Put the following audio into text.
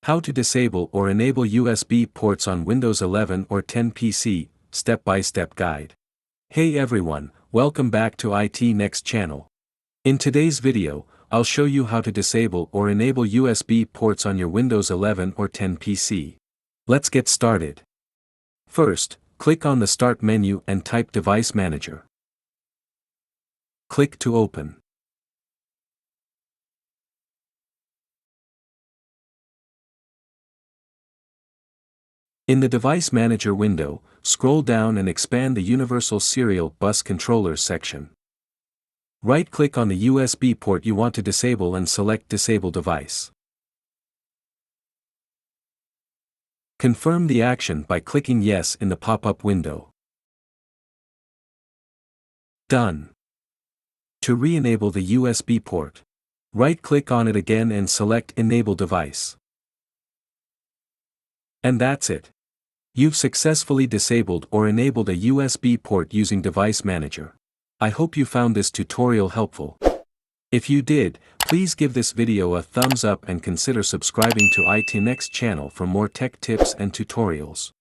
How to disable or enable USB ports on Windows 11 or 10 PC, step-by-step guide. Hey everyone, welcome back to IT Next channel. In today's video, I'll show you how to disable or enable USB ports on your Windows 11 or 10 PC. Let's get started. First, click on the Start menu and type Device Manager. Click to open. In the Device Manager window, scroll down and expand the Universal Serial Bus Controllers section. Right-click on the USB port you want to disable and select Disable Device. Confirm the action by clicking Yes in the pop-up window. Done. To re-enable the USB port, right-click on it again and select Enable Device. And that's it. You've successfully disabled or enabled a USB port using Device Manager. I hope you found this tutorial helpful. If you did, please give this video a thumbs up and consider subscribing to IT Next channel for more tech tips and tutorials.